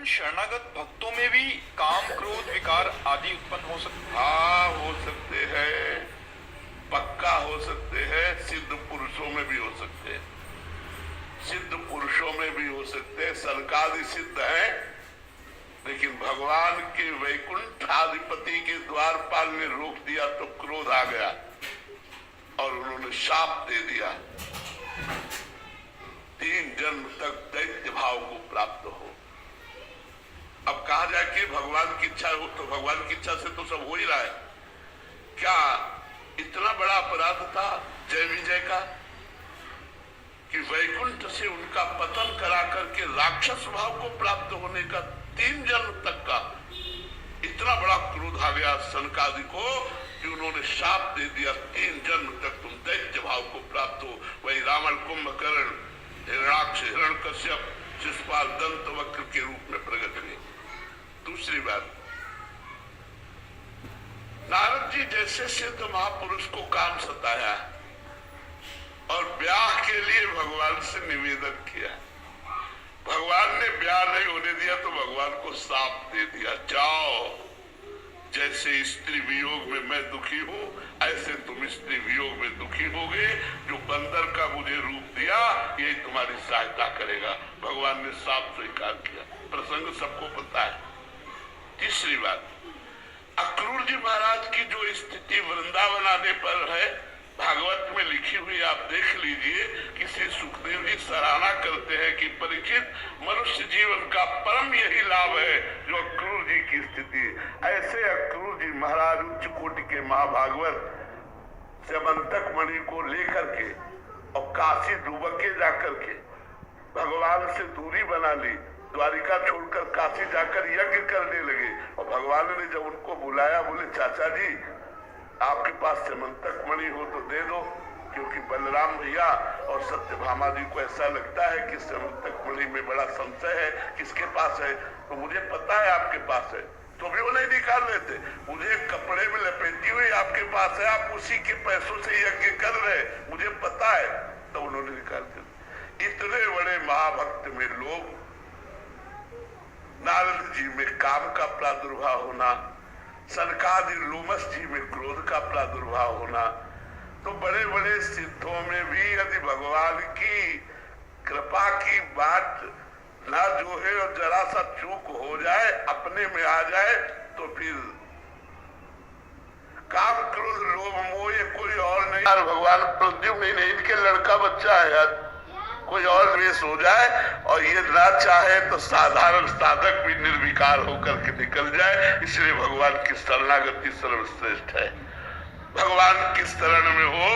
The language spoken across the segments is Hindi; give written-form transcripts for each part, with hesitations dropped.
शरणागत भक्तों में भी काम क्रोध विकार आदि उत्पन्न हो सकते हाँ, हो सकते हैं, पक्का हो सकते हैं। सिद्ध पुरुषों में भी हो सकते हैं, सिद्ध पुरुषों में भी हो सकते हैं। सनकादि सिद्ध है, लेकिन भगवान के वैकुंठाधिपति के द्वारपाल ने रोक दिया तो क्रोध आ गया और उन्होंने शाप दे दिया, 3 जन्म तक दैत्य भाव को प्राप्त हो। अब कहा जाए कि भगवान की इच्छा हो, तो भगवान की इच्छा से तो सब हो ही रहा है। क्या इतना बड़ा अपराध था जय विजय का कि वैकुंठ से उनका पतन करा करके राक्षस भाव को प्राप्त होने का 3 जन्म तक का इतना बड़ा क्रोध आ गया सनकादि को कि उन्होंने शाप दे दिया, 3 जन्म तक तुम दैत्य भाव को प्राप्त हो। वही रावण, कुंभकर्ण, हिरणाक्ष, हिरण्यकश्यप, शिशुपाल, दंत वक्र के रूप में प्रकट हुए। दूसरी बात, नारद जी जैसे सिद्ध महापुरुष को काम सताया और ब्याह के लिए भगवान से निवेदन किया, भगवान ने ब्याह नहीं होने दिया तो भगवान को शाप दे दिया, जाओ, जैसे स्त्री वियोग में मैं दुखी हूँ ऐसे तुम स्त्री वियोग में दुखी होगे। जो बंदर का मुझे रूप दिया यही तुम्हारी सहायता करेगा। भगवान ने शाप स्वीकार किया, प्रसंग सबको पता है। तीसरी बात, अक्रूर जी महाराज की जो स्थिति वृंदावन आने पर है, भागवत में लिखी हुई आप देख लीजिए कि श्री सुखदेव जी सराहना करते हैं कि परीक्षित, मनुष्य जीवन का परम यही लाभ है जो अक्रूर जी की स्थिति। ऐसे अक्रूर जी महाराज उच्च कोटि के महाभागवत समंतक मणि को लेकर के और काशी डुबके जाकर के भगवान से दूरी बना ली, द्वारिका छोड़कर काशी जाकर यज्ञ करने लगे। और भगवान ने जब उनको बुलाया, बोले चाचा जी आपके पास समंतक मणि हो तो दे दो, क्योंकि बलराम भैया और सत्यभामा जी को ऐसा लगता है कि समंतक मणि में बड़ा संशय है, किसके पास है। तो मुझे पता है आपके पास है, तो भी वो नहीं निकाल लेते। मुझे कपड़े में लपेटी हुई आपके पास है, आप उसी के पैसों से यज्ञ कर रहे, मुझे पता है, तो उन्होंने निकाल दिया। इतने बड़े महाभक्त में लोग, नारद जी में काम का प्रादुर्भाव होना, सनकादि लोमस जी में क्रोध का प्रादुर्भाव होना, तो बड़े बड़े सिद्धों में भी यदि भगवान की कृपा की बात ना जो है और जरा सा चूक हो जाए, अपने में आ जाए, तो फिर काम क्रोध लोभ मोह ये कोई और नहीं। यार भगवान प्रद्युम्न नहीं, इनके लड़का बच्चा है यार, कोई और द्वेष हो जाए और ये ना चाहे तो साधारण साधक भी निर्विकार होकर के निकल जाए। इसलिए भगवान की शरणागति सर्वश्रेष्ठ है। भगवान की शरण में हो,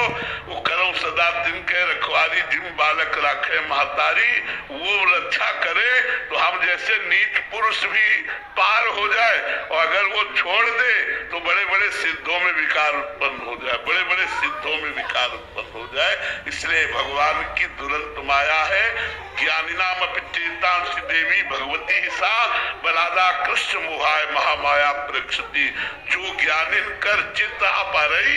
वो करो सदा दिन के रखवारी, जिम बालक राखे महतारी, वो रक्षा करे तो हम जैसे नीच पुरुष भी पार हो जाए। और अगर वो छोड़ दे तो बड़े बड़े सिद्धों में विकार उत्पन्न हो जाए, बड़े बड़े सिद्धों में विकार उत्पन्न हो जाए। इसलिए भगवान की दुरंत माया है। ज्ञानिनाम अपचेतांश देवी भगवती सा बलादा कृष्ण मोहाय महामाया प्रक्षति। जो ज्ञानिन कर चित्त अपरई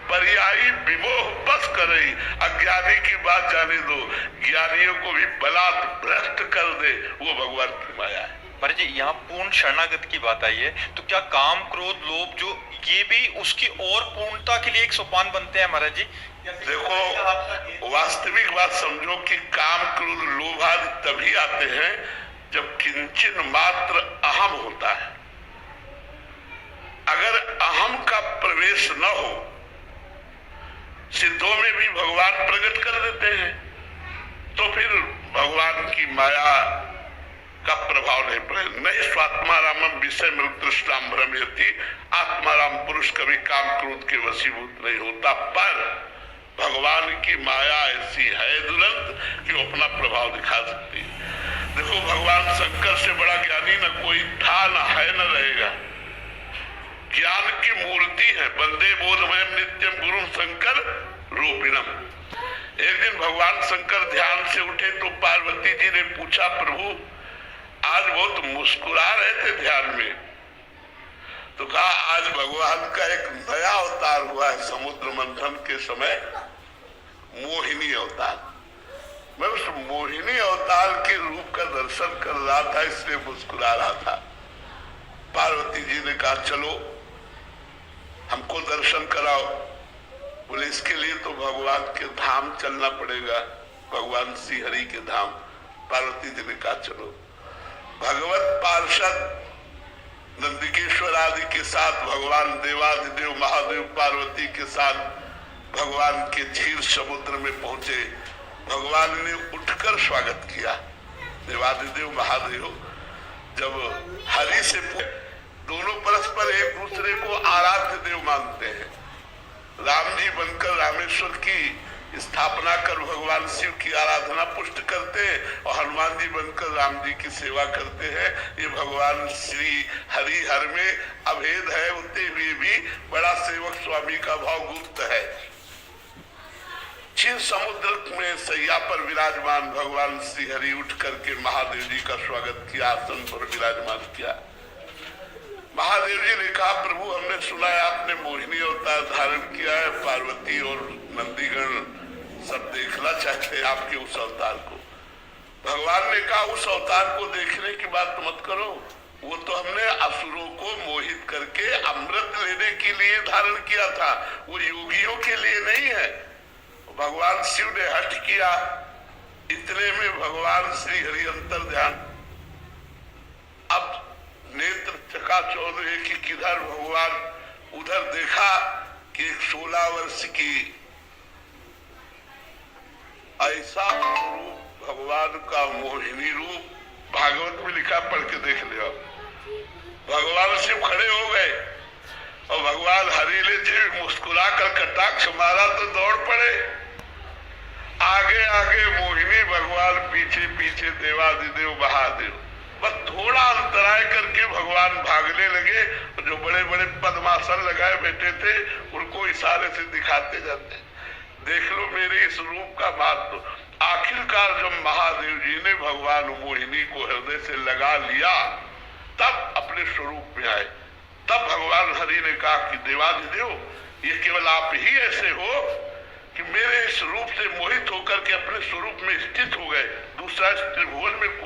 पर्यायी विमोह बस करई। अज्ञानी की बात जाने दो, ज्ञानियों को भी बलात् भ्रष्ट कर दे, वो भगवान की माया है। महाराज जी, यहाँ पूर्ण शरणागत की बात आई है, तो क्या काम क्रोध लोभ जो ये भी उसकी और पूर्णता के लिए एक सोपान बनते हैं महाराज जी? देखो, वास्तविक बात समझो कि काम क्रोध लोभ आदि तभी आते हैं जब किंचन मात्र अहम होता है। अगर अहम का प्रवेश न हो, सिद्धों में भी भगवान प्रकट कर देते हैं, तो फिर भगवान की माया का प्रभाव नहीं पड़े। नहीं स्वात्मारामम विषय मृतृष्टाम भ्रमयति। आत्माराम पुरुष कभी काम क्रोध के वशीभूत नहीं होता, पर भगवान की माया ऐसी है दुरंत कि वो अपना प्रभाव दिखा सकती है। देखो, भगवान शंकर से बड़ा ज्ञानी न कोई था, न है, न रहेगा। ज्ञान की मूर्ति है। वंदे बोधमय नित्यम गुरु शंकर रूपिणम। एक दिन भगवान शंकर ध्यान से उठे तो पार्वती जी ने पूछा, प्रभु आज बहुत मुस्कुरा रहे थे ध्यान में। तो कहा, आज भगवान का एक नया अवतार हुआ है समुद्र मंथन के समय, मोहिनी अवतार। मैं उस मोहिनी अवतार के रूप का दर्शन कर रहा था, इसलिए मुस्कुरा रहा था। पार्वती जी ने कहा चलो हमको दर्शन कराओ। बोले इसके लिए तो भगवान के धाम चलना पड़ेगा, भगवान श्री हरि के धाम। पार्वती जी ने कहा चलो। भगवत पार्षद नंदिकेश्वर आदि के साथ भगवान देवादिदेव महादेव पार्वती के साथ भगवान के क्षीर समुद्र में पहुंचे। भगवान ने उठकर स्वागत किया। देवादिदेव महादेव जब हरि से दोनों परस्पर एक दूसरे को आराध्य देव मानते हैं। राम जी बनकर रामेश्वर की स्थापना कर भगवान शिव की आराधना पुष्ट करते हैं और हनुमान जी बनकर राम जी की सेवा करते हैं। ये भगवान श्री हरि हर में अभेद है, होते हुए भी बड़ा सेवक स्वामी का भाव गुप्त है। क्षीर समुद्र में सैया पर विराजमान भगवान श्री हरि उठ करके महादेव जी का स्वागत किया, आसन पर विराजमान किया। महादेव जी ने कहा प्रभु हमने सुना है आपने मोहिनी अवतार धारण किया है, पार्वती और नंदीगण सब देखना चाहते हैं आपके उस अवतार को। भगवान ने कहा उस अवतार को देखने की बात मत करो, वो तो हमने असुरों को मोहित करके अमृत लेने के लिए धारण किया था, वो योगियों के लिए नहीं है। भगवान शिव ने हट किया। इतने में भगवान श्री हरि अंतर ध्यान, अब नेत्र चकाचौंध है कि किधर भगवान। उधर देखा कि एक 16 वर्ष की ऐसा रूप भगवान का मोहिनी रूप, भागवत में लिखा, पढ़ के देख लिया। भगवान शिव खड़े हो गए और भगवान हरीले जी मुस्कुरा कर कटाक्ष मारा तो दौड़ पड़े। आगे आगे मोहिनी भगवान, पीछे पीछे देवादिदेव महादेव। बस थोड़ा अंतराय करके भगवान भागने लगे। जो बड़े बड़े पद्मासन लगाए बैठे थे उनको इशारे से दिखाते जाते, देख लो मेरे इस रूप का महत्व। आखिरकार जब महादेव जी ने भगवान मोहिनी को हृदय से लगा लिया तब अपने स्वरूप में आए। तब भगवान हरि ने कहा कि देवादिदेव ये केवल आप ही ऐसे हो कि मेरे इस रूप से मोहित होकर के अपने स्वरूप में स्थित हो गए। दूसरा इस त्रिभुवन में